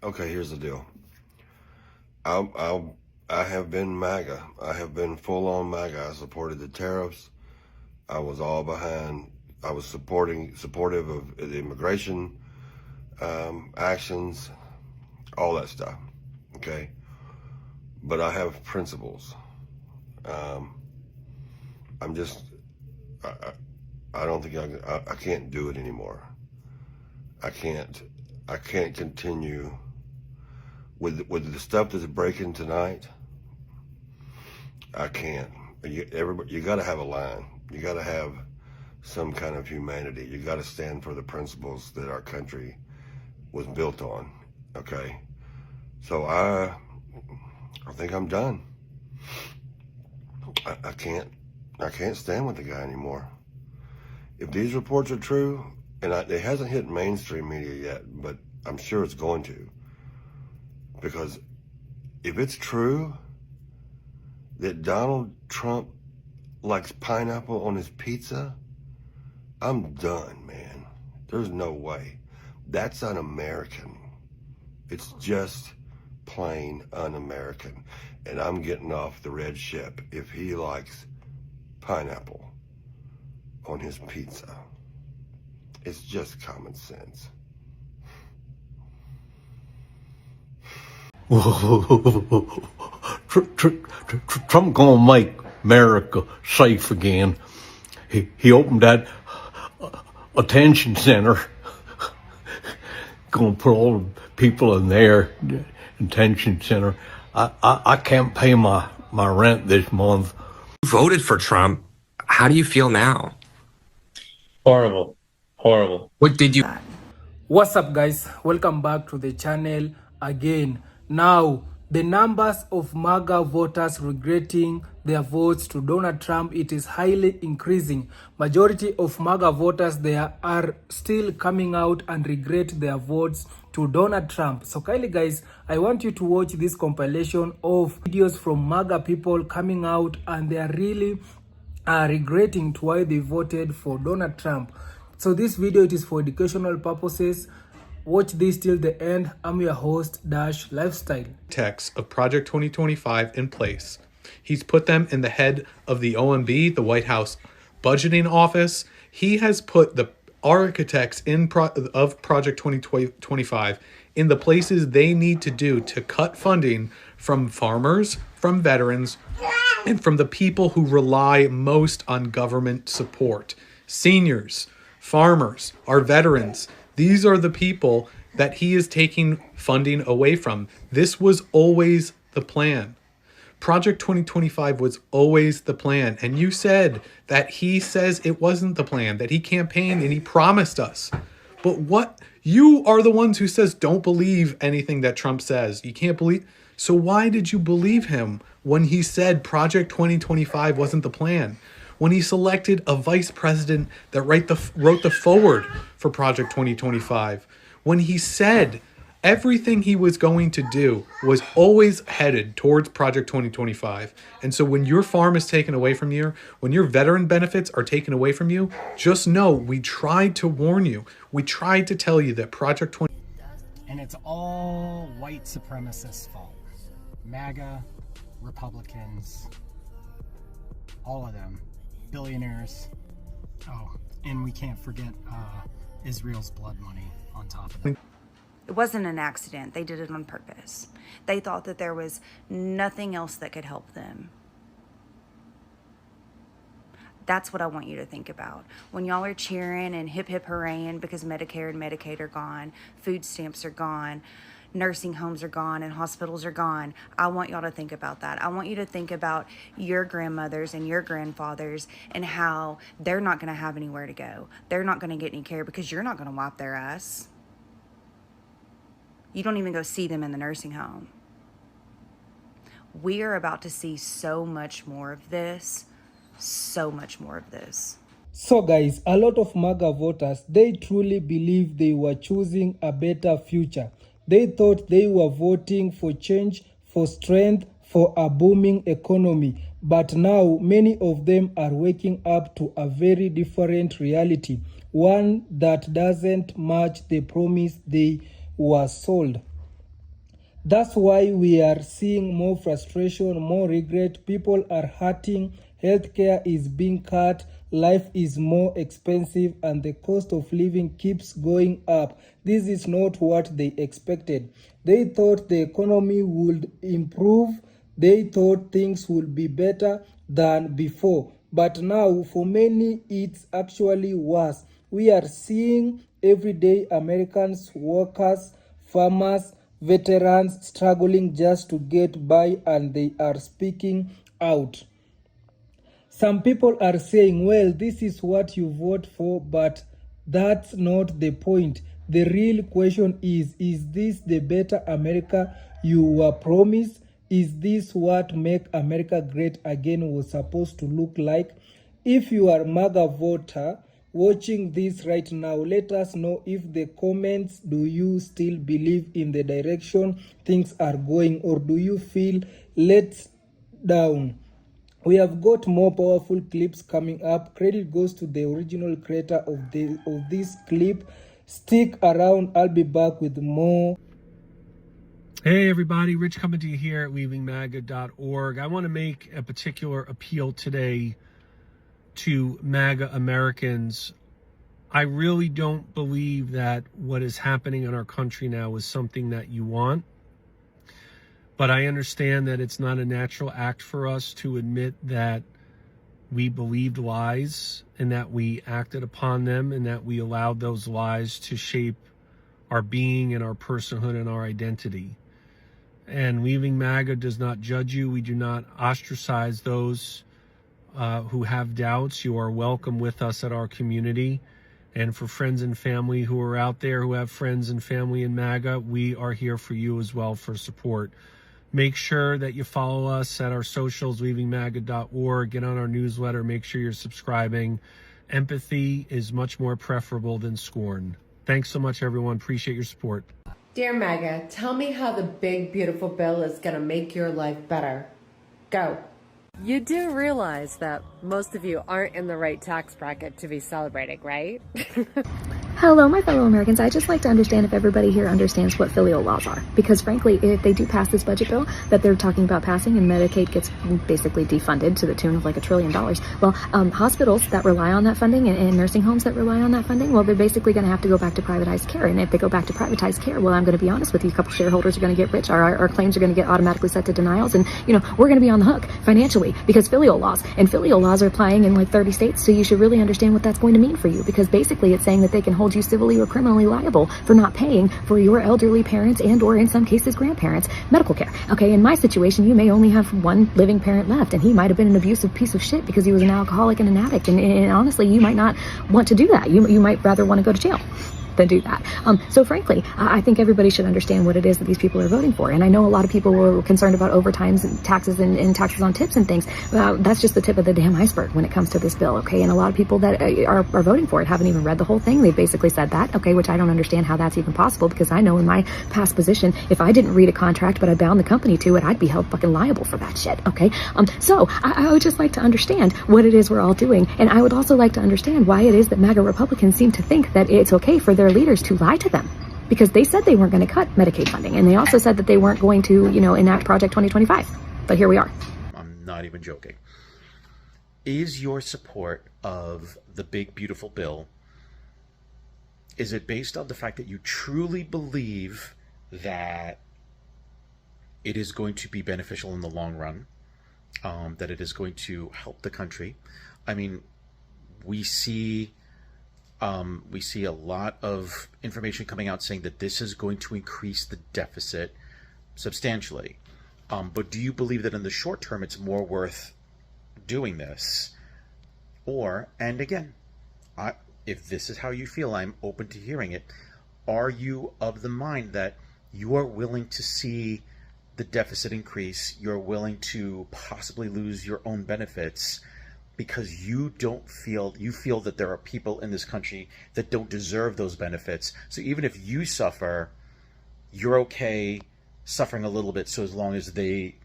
Okay, here's the deal. I have been MAGA. I have been full on MAGA. I supported the tariffs. I was all behind. I was supportive of the immigration actions, all that stuff. Okay, but I have principles. I'm just. I don't think I can't do it anymore. I can't continue with the stuff that's breaking tonight. I can't. You got to have a line. You got to have some kind of humanity. You got to stand for the principles that our country was built on. Okay, so I think I'm done. I can't stand with the guy anymore. If these reports are true, and it hasn't hit mainstream media yet, but I'm sure it's going to, because if it's true that Donald Trump likes pineapple on his pizza, I'm done, man. There's no way. That's un-American. It's just plain un-American. And I'm getting off the red ship if he likes pineapple on his pizza. It's just common sense. Trump gonna make America safe again. He opened that attention center. Gonna put all the people in there, detention center. I can't pay my rent this month. You voted for Trump. How do you feel now? Horrible. What did you... What's up, guys? Welcome back to the channel again. Now, the numbers of MAGA voters regretting their votes to Donald Trump, it is highly increasing. Majority of MAGA voters, they are still coming out and regret their votes to Donald Trump. So kindly, guys, I want you to watch this compilation of videos from MAGA people coming out, and they are really regretting to why they voted for Donald Trump. So this video, it is for educational purposes. Watch this till the end. I'm your host, Dash Lifestyle. Text of Project 2025 in place. He's put them in the head of the OMB, the White House Budgeting Office. He has put the architects of Project 2025 in the places they need to do to cut funding from farmers, from veterans, and from the people who rely most on government support. Seniors, farmers, our veterans. These are the people that he is taking funding away from. This was always the plan. Project 2025 was always the plan. And you said that he says it wasn't the plan, that he campaigned and he promised us. But what? You are the ones who says don't believe anything that Trump says. You can't believe. So why did you believe him when he said Project 2025 wasn't the plan? When he selected a vice president that wrote the forward for Project 2025, when he said everything he was going to do was always headed towards Project 2025. And so when your farm is taken away from you, when your veteran benefits are taken away from you, just know we tried to warn you. We tried to tell you that Project 20... And it's all white supremacists' fault. MAGA, Republicans, all of them. Billionaires. Oh, and we can't forget Israel's blood money on top of it. It wasn't an accident. They did it on purpose. They thought that there was nothing else that could help them. That's what I want you to think about. When y'all are cheering and hip hip hooraying because Medicare and Medicaid are gone, food stamps are gone, nursing homes are gone, and hospitals are gone, I want y'all to think about that. I want you to think about your grandmothers and your grandfathers and how they're not going to have anywhere to go. They're not going to get any care because you're not going to wipe their ass. You don't even go see them in the nursing home. We are about to see so much more of this. So much more of this. So guys, a lot of MAGA voters, they truly believe they were choosing a better future. They thought they were voting for change, for strength, for a booming economy. But now many of them are waking up to a very different reality, one that doesn't match the promise they were sold. That's why we are seeing more frustration, more regret. People are hurting. Healthcare is being cut. Life is more expensive and the cost of living keeps going up. This is not what they expected. They thought the economy would improve. They thought things would be better than before. But now, for many, it's actually worse. We are seeing everyday Americans, workers, farmers, veterans struggling just to get by, and they are speaking out. Some people are saying, well, this is what you vote for, but that's not the point. The real question is this the better America you were promised? Is this what Make America Great Again was supposed to look like? If you are MAGA voter watching this right now, let us know if the comments. Do you still believe in the direction things are going, or do you feel let down? We have got more powerful clips coming up. Credit goes to the original creator of this clip. Stick around, I'll be back with more. Hey everybody, Rich coming to you here at leavingmaga.org. I want to make a particular appeal today to MAGA Americans. I really don't believe that what is happening in our country now is something that you want. But I understand that it's not a natural act for us to admit that we believed lies and that we acted upon them and that we allowed those lies to shape our being and our personhood and our identity. And Leaving MAGA does not judge you. We do not ostracize those who have doubts. You are welcome with us at our community. And for friends and family who are out there who have friends and family in MAGA, we are here for you as well for support. Make sure that you follow us at our socials, leavingmaga.org. Get on our newsletter. Make sure you're subscribing. Empathy is much more preferable than scorn. Thanks so much, everyone. Appreciate your support. Dear MAGA, tell me how the big, beautiful bill is going to make your life better. Go. You do realize that most of you aren't in the right tax bracket to be celebrating, right? Hello, my fellow Americans. I'd just like to understand if everybody here understands what filial laws are. Because frankly, if they do pass this budget bill that they're talking about passing and Medicaid gets basically defunded to the tune of like $1 trillion, well, hospitals that rely on that funding and nursing homes that rely on that funding, well, they're basically going to have to go back to privatized care. And if they go back to privatized care, well, I'm going to be honest with you, a couple shareholders are going to get rich. Our claims are going to get automatically set to denials. And, you know, we're going to be on the hook financially because filial laws are applying in like 30 states. So you should really understand what that's going to mean for you, because basically it's saying that they can hold you civilly or criminally liable for not paying for your elderly parents and or in some cases grandparents medical care. Okay, in my situation, you may only have one living parent left, and he might have been an abusive piece of shit because he was an alcoholic and an addict, and honestly, you might not want to do that. You might rather want to go to jail than do that. So frankly, I think everybody should understand what it is that these people are voting for. And I know a lot of people were concerned about overtimes and taxes and taxes on tips and things. That's just the tip of the damn iceberg when it comes to this bill, okay? And a lot of people that are voting for it haven't even read the whole thing. They've basically said that, okay, which I don't understand how that's even possible, because I know in my past position, if I didn't read a contract but I bound the company to it, I'd be held fucking liable for that shit, okay? So I would just like to understand what it is we're all doing. And I would also like to understand why it is that MAGA Republicans seem to think that it's okay for their leaders to lie to them, because they said they weren't going to cut Medicaid funding, and they also said that they weren't going to, enact Project 2025. But here we are. I'm not even joking. Is your support of the big, beautiful bill, is it based on the fact that you truly believe that it is going to be beneficial in the long run, that it is going to help the country? I mean, we see a lot of information coming out saying that this is going to increase the deficit substantially. But do you believe that in the short term it's more worth doing this? Or, and again, if this is how you feel, I'm open to hearing it. Are you of the mind that you are willing to see the deficit increase, you're willing to possibly lose your own benefits, because you feel that there are people in this country that don't deserve those benefits? So even if you suffer, you're okay suffering a little bit, so as long as they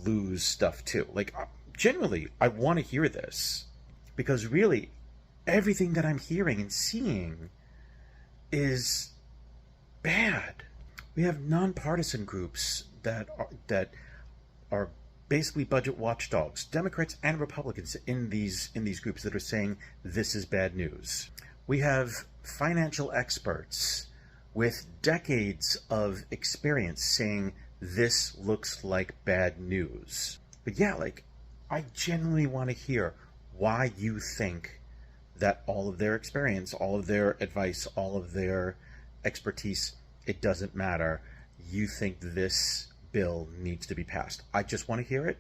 lose stuff too. Like, genuinely, I want to hear this, because really everything that I'm hearing and seeing is bad. We have nonpartisan groups that are basically budget watchdogs, Democrats and Republicans in these groups that are saying this is bad news. We have financial experts with decades of experience saying this looks like bad news. But yeah, like, I genuinely want to hear why you think that all of their experience, all of their advice, all of their expertise, it doesn't matter. You think this bill needs to be passed. I just want to hear it.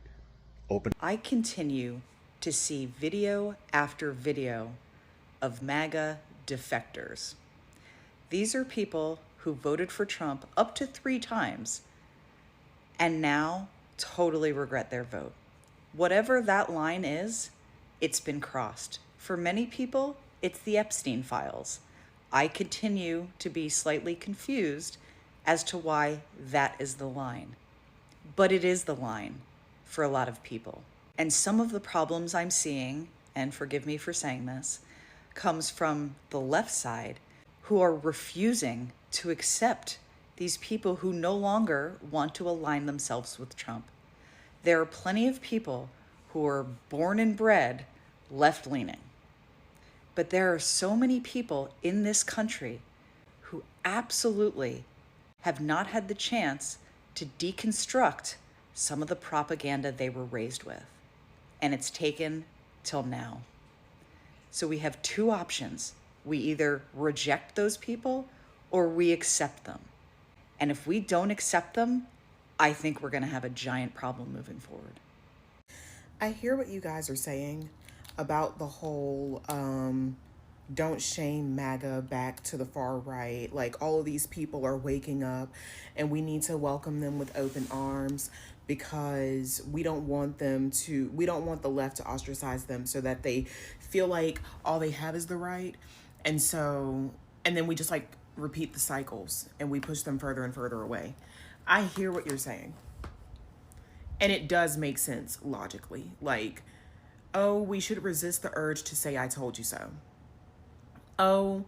Open. I continue to see video after video of MAGA defectors. These are people who voted for Trump up to 3 times and now totally regret their vote. Whatever that line is, it's been crossed. For many people, it's the Epstein files. I continue to be slightly confused as to why that is the line. But it is the line for a lot of people. And some of the problems I'm seeing, and forgive me for saying this, comes from the left side, who are refusing to accept these people who no longer want to align themselves with Trump. There are plenty of people who are born and bred left-leaning. But there are so many people in this country who absolutely have not had the chance to deconstruct some of the propaganda they were raised with. And it's taken till now. So we have 2 options. We either reject those people or we accept them. And if we don't accept them, I think we're going to have a giant problem moving forward. I hear what you guys are saying about the whole don't shame MAGA back to the far right. Like, all of these people are waking up and we need to welcome them with open arms, because we don't want the left to ostracize them so that they feel like all they have is the right. And then we just like repeat the cycles and we push them further and further away. I hear what you're saying. And it does make sense logically. Like, oh, we should resist the urge to say, I told you so. Oh,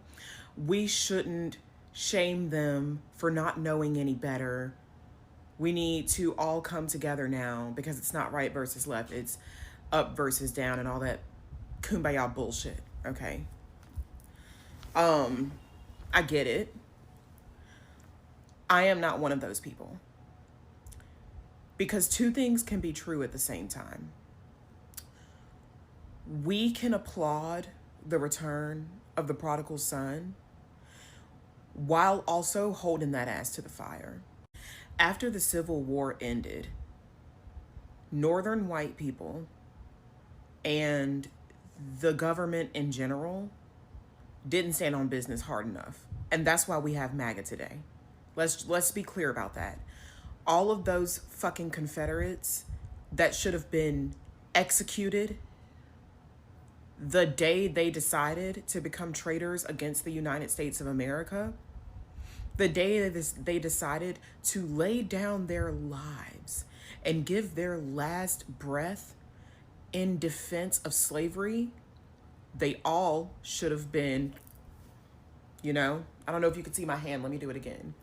we shouldn't shame them for not knowing any better. We need to all come together now because it's not right versus left. It's up versus down and all that kumbaya bullshit. Okay. I get it. I am not one of those people. Because 2 things can be true at the same time. We can applaud the return of the prodigal son while also holding that ass to the fire. After the Civil War ended, Northern white people and the government in general didn't stand on business hard enough. And that's why we have MAGA today. Let's be clear about that. All of those fucking Confederates that should have been executed the day they decided to become traitors against the United States of America, the day they decided to lay down their lives and give their last breath in defense of slavery, they all should have been, I don't know if you could see my hand. Let me do it again.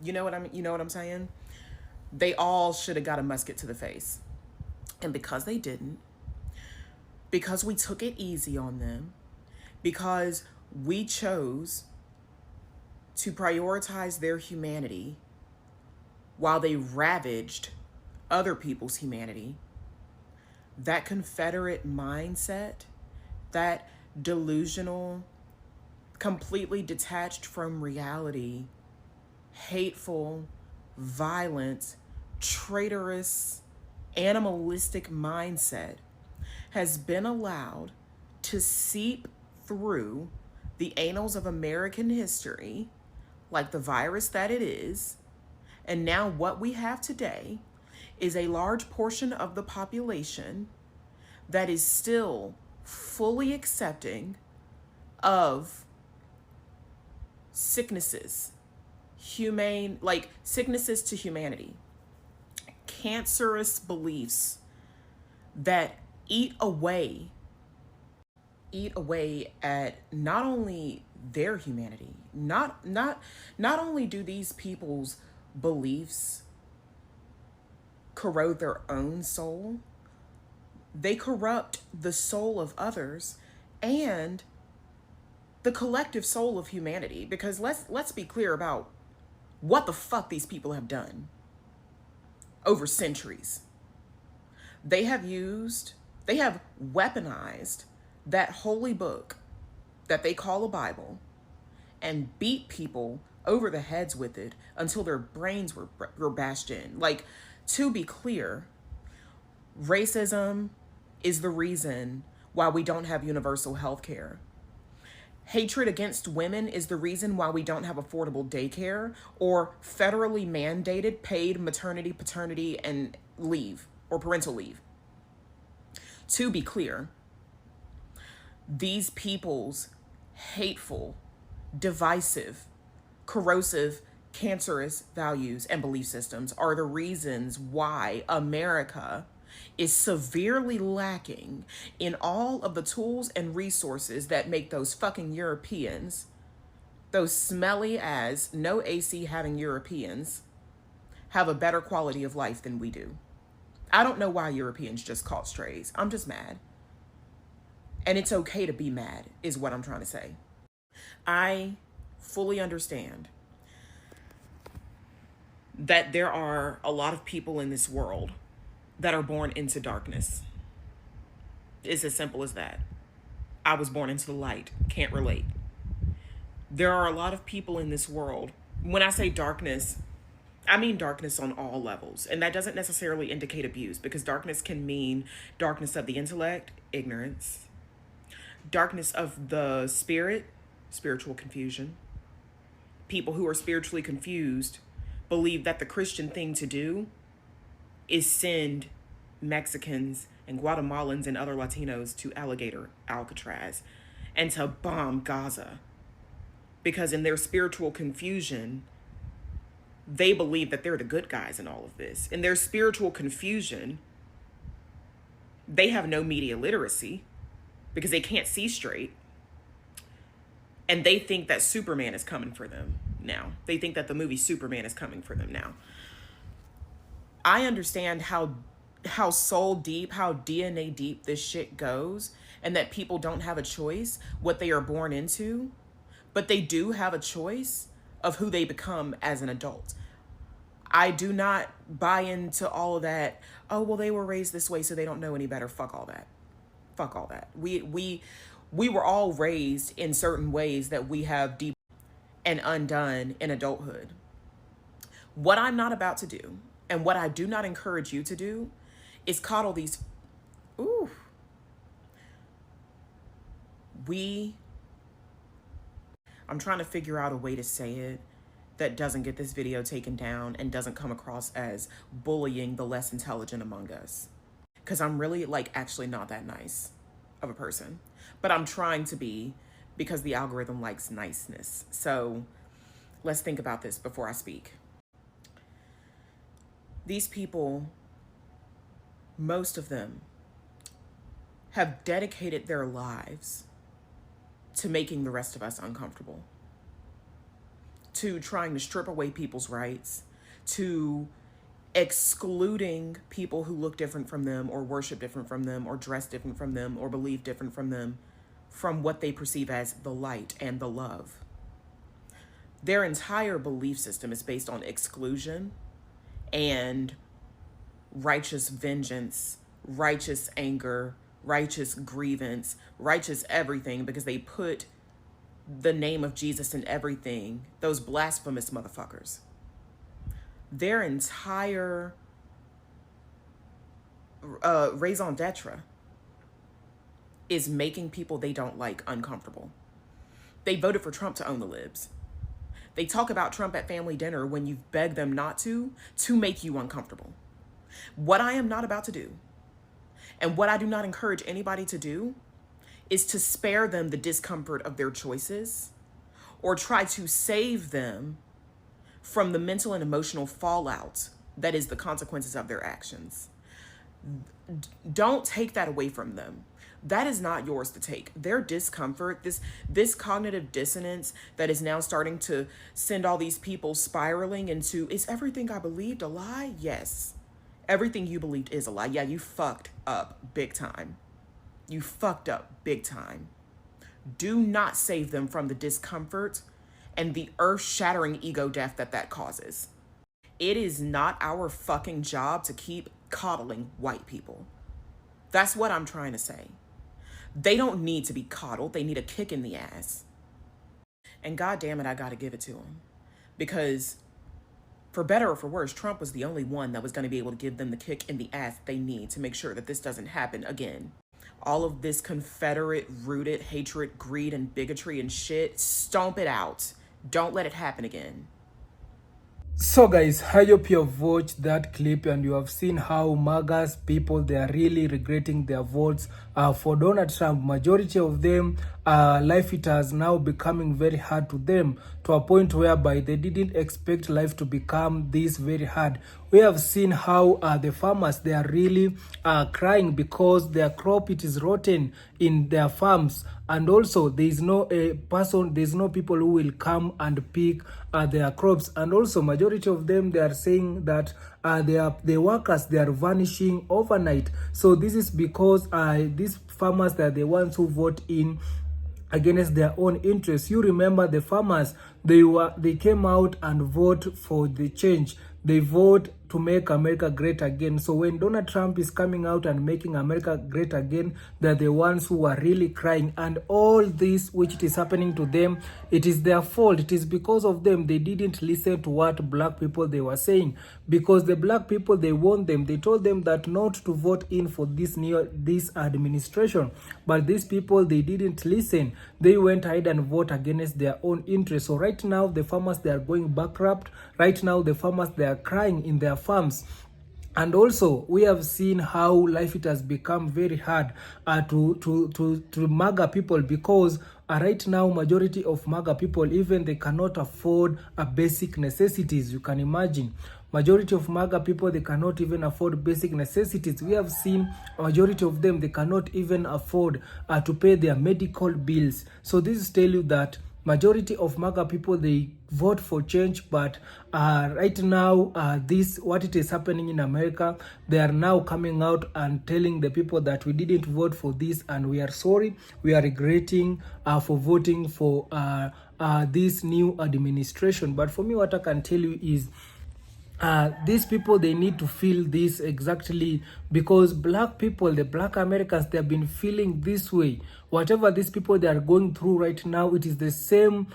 You know what I'm saying? They all should have got a musket to the face. And because they didn't, because we took it easy on them, because we chose to prioritize their humanity while they ravaged other people's humanity, that Confederate mindset, that delusional, completely detached from reality, hateful, violent, traitorous, animalistic mindset has been allowed to seep through the annals of American history like the virus that it is. And now what we have today is a large portion of the population that is still fully accepting of sicknesses, sicknesses to humanity, cancerous beliefs that eat away at not only their humanity. Not only do these people's beliefs corrode their own soul, they corrupt the soul of others and the collective soul of humanity. Because let's be clear about what the fuck these people have done over centuries. They have weaponized that holy book that they call a Bible and beat people over the heads with it until their brains were bashed in. Like, to be clear, racism is the reason why we don't have universal health care. Hatred against women is the reason why we don't have affordable daycare or federally mandated paid maternity, paternity, and leave or parental leave. To be clear, these people's hateful, divisive, corrosive, cancerous values and belief systems are the reasons why America is severely lacking in all of the tools and resources that make those fucking Europeans, those smelly as no AC having Europeans, have a better quality of life than we do. I don't know why Europeans just caught strays. I'm just mad. And it's okay to be mad, is what I'm trying to say. I fully understand that there are a lot of people in this world that are born into darkness. It's as simple as that. I was born into the light. Can't relate. There are a lot of people in this world. When I say darkness, I mean darkness on all levels. And that doesn't necessarily indicate abuse, because darkness can mean darkness of the intellect, ignorance. Darkness of the spirit, spiritual confusion. People who are spiritually confused believe that the Christian thing to do is send Mexicans and Guatemalans and other Latinos to Alligator Alcatraz and to bomb Gaza. Because in their spiritual confusion, they believe that they're the good guys in all of this. In their spiritual confusion, they have no media literacy because they can't see straight. And they think that Superman is coming for them now. They think that the movie Superman is coming for them now. I understand how soul deep, how DNA deep this shit goes, and that people don't have a choice what they are born into, but they do have a choice of who they become as an adult. I do not buy into all of that, oh, well, they were raised this way, so they don't know any better. Fuck all that. Fuck all that. We were all raised in certain ways that we have deep and undone in adulthood. What I'm not about to do, and what I do not encourage you to do, is coddle these. I'm trying to figure out a way to say it that doesn't get this video taken down and doesn't come across as bullying the less intelligent among us. Because I'm really, actually not that nice of a person. But I'm trying to be, because the algorithm likes niceness. So let's think about this before I speak. These people, most of them, have dedicated their lives to making the rest of us uncomfortable, to trying to strip away people's rights, to excluding people who look different from them or worship different from them or dress different from them or believe different from them from what they perceive as the light and the love. Their entire belief system is based on exclusion and righteous vengeance, righteous anger, righteous grievance, righteous everything, because they put the name of Jesus in everything. Those blasphemous motherfuckers. Their entire raison d'etre is making people they don't like uncomfortable. They voted for Trump to own the libs. They talk about Trump at family dinner when you've begged them not to make you uncomfortable. What I am not about to do, and what I do not encourage anybody to do, is to spare them the discomfort of their choices or try to save them from the mental and emotional fallout that is the consequences of their actions. Don't take that away from them. that is not yours to take. Their discomfort, this cognitive dissonance that is now starting to send all these people spiraling into, is everything I believed a lie? Yes. Everything you believed is a lie. Yeah, you fucked up big time. You fucked up big time. Do not save them from the discomfort and the earth-shattering ego death that causes. It is not our fucking job to keep coddling white people. That's what I'm trying to say. They don't need to be coddled. They need a kick in the ass. And God damn it, I gotta give it to them. Because for better or for worse, Trump was the only one that was going to be able to give them the kick in the ass they need to make sure that this doesn't happen again. All of this Confederate-rooted hatred, greed, and bigotry and shit, stomp it out. Don't let it happen again. So guys, I hope you have watched that clip and you have seen how MAGA's people, they are really regretting their votes for Donald Trump. Majority of them, life it has now becoming very hard to them, to a point whereby they didn't expect life to become this very hard. We have seen how the farmers, they are really crying because their crop, it is rotten in their farms, and also there is no people who will come and pick their crops. And also majority of them, they are saying that the workers, they are vanishing overnight. So this is because these farmers, they are the ones who vote in against their own interests. You remember the farmers, they came out and vote for the change. They vote to make America great again. So when Donald Trump is coming out and making America great again, they're the ones who are really crying. And all this which it is happening to them, it is their fault. It is because of them. They didn't listen to what black people they were saying, because the black people, they warned them. They told them that not to vote in for this administration. But these people, they didn't listen. They went ahead and vote against their own interests. So right now the farmers, they are going bankrupt. Right now the farmers, they are crying in their farms. And also we have seen how life it has become very hard to MAGA people, because right now majority of MAGA people, even they cannot afford basic necessities. You can imagine, majority of MAGA people, they cannot even afford basic necessities. We have seen majority of them, they cannot even afford to pay their medical bills. So this is tell you that majority of MAGA people, they vote for change, but right now this what it is happening in America, they are now coming out and telling the people that we didn't vote for this and we are sorry, we are regretting for voting for this new administration. But for me, what I can tell you is these people, they need to feel this exactly, because black people, the black Americans, they have been feeling this way. Whatever these people, they are going through right now, it is the same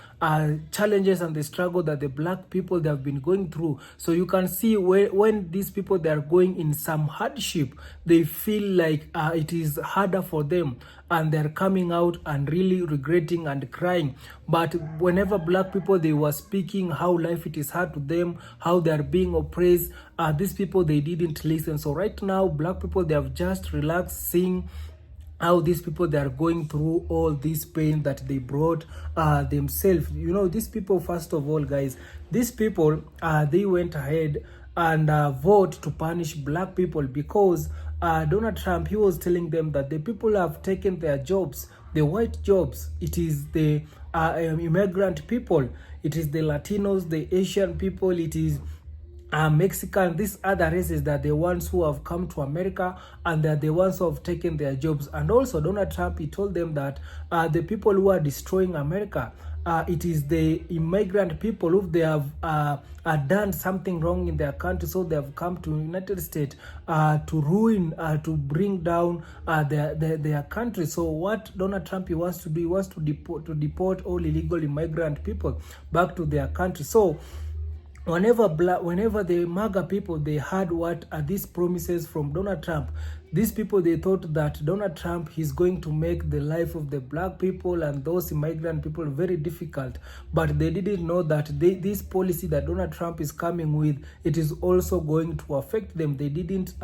challenges and the struggle that the black people, they have been going through. So you can see when these people, they are going in some hardship, they feel like it is harder for them, and they're coming out and really regretting and crying. But whenever black people, they were speaking how life it is hard to them, how they are being oppressed, these people, they didn't listen. So right now black people, they have just relaxed, seeing how these people, they are going through all this pain that they brought themselves. You know, these people, first of all, guys, these people, they went ahead and vote to punish black people, because Donald Trump, he was telling them that the people have taken their jobs, the white jobs. It is the immigrant people, it is the Latinos, the Asian people, it is Mexican, these other races, that the ones who have come to America, and they're the ones who have taken their jobs. And also Donald Trump, he told them that the people who are destroying America, it is the immigrant people who they have done something wrong in their country, so they have come to United States to ruin, to bring down their country. So what Donald Trump, he wants to do, he wants to deport all illegal immigrant people back to their country. So whenever the MAGA people, they heard what are these promises from Donald Trump, these people, they thought that Donald Trump, he's going to make the life of the black people and those immigrant people very difficult. But they didn't know that this policy that Donald Trump is coming with, it is also going to affect them. They didn't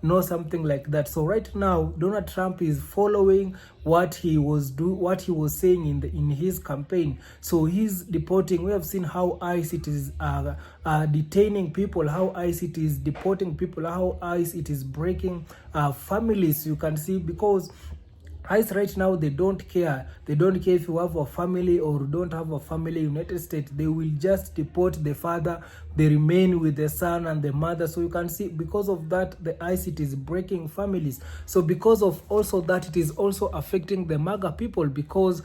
know something like that. So right now Donald Trump is following what he was saying in his campaign. So he's deporting. We have seen how ICE it is detaining people, how ICE it is deporting people, how ICE it is breaking families. You can see, because right now, they don't care. They don't care if you have a family or don't have a family in the United States. They will just deport the father. They remain with the son and the mother. So you can see, because of that, the ICE, it is breaking families. So because of also that, it is also affecting the MAGA people, because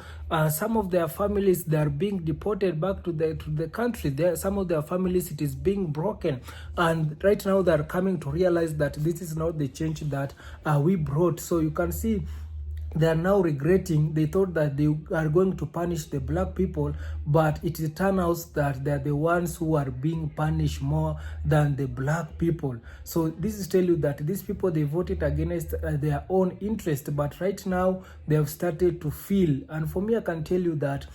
some of their families, they are being deported back to the country. Some of their families, it is being broken. And right now, they are coming to realize that this is not the change that we brought. So you can see, they are now regretting. They thought that they are going to punish the black people, but it turns out that they are the ones who are being punished more than the black people. So this is tell you that these people, they voted against their own interest, but right now they have started to feel. And for me, I can tell you that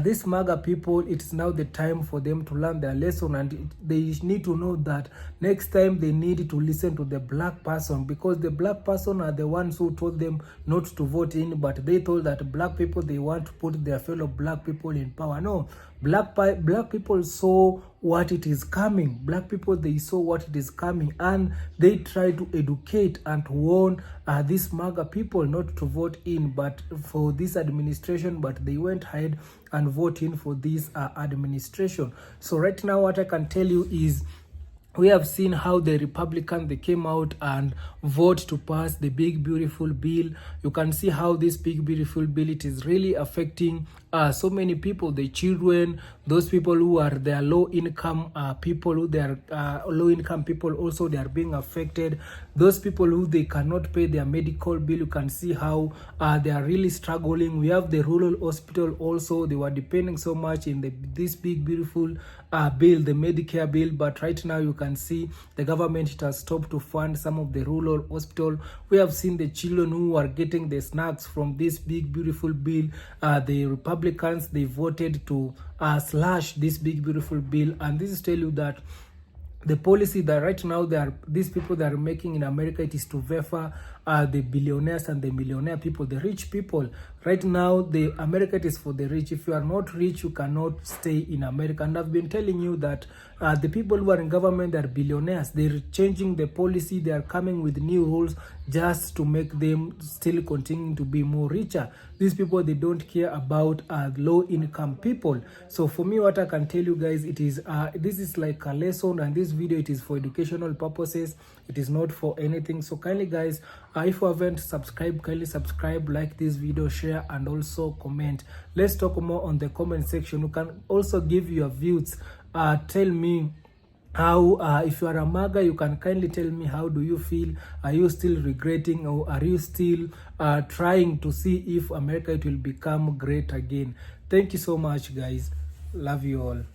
these MAGA people, it's now the time for them to learn their lesson, and they need to know that next time they need to listen to the black person, because the black person are the ones who told them not to vote in, but they told that black people, they want to put their fellow black people in power. No, black people saw what it is coming. Black people, they saw what it is coming, and they try to educate and to warn these MAGA people not to vote in but for this administration, but they went ahead and vote in for this administration. So right now, what I can tell you is, we have seen how the Republicans, they came out and vote to pass the big beautiful bill. You can see how this big beautiful bill, it is really affecting so many people, the children, those people who are their low income people, who they are low income people also, they are being affected. Those people who they cannot pay their medical bill, you can see how they are really struggling. We have the rural hospital also, they were depending so much in this big beautiful bill, the Medicare bill, but right now you can see the government, it has stopped to fund some of the rural hospital. We have seen the children who are getting the snacks from this big beautiful bill. The Republicans, they voted to slash this big beautiful bill, and this is tell you that the policy that right now these people that are making in America, it is to favor the billionaires and the millionaire people, the rich people. Right now, the America, it is for the rich. If you are not rich, you cannot stay in America. And I've been telling you that the people who are in government, they are billionaires. They're changing the policy. They are coming with new rules just to make them still continue to be more richer. These people, they don't care about low income people. So for me, what I can tell you guys, it is this is like a lesson, and this video, it is for educational purposes. It is not for anything. So kindly guys, if you haven't subscribed, kindly subscribe, like this video, share, and also comment. Let's talk more on the comment section. You can also give your views. Tell me how, if you are a MAGA, you can kindly tell me, how do you feel? Are you still regretting, or are you still trying to see if America, it will become great again? Thank you so much guys. Love you all.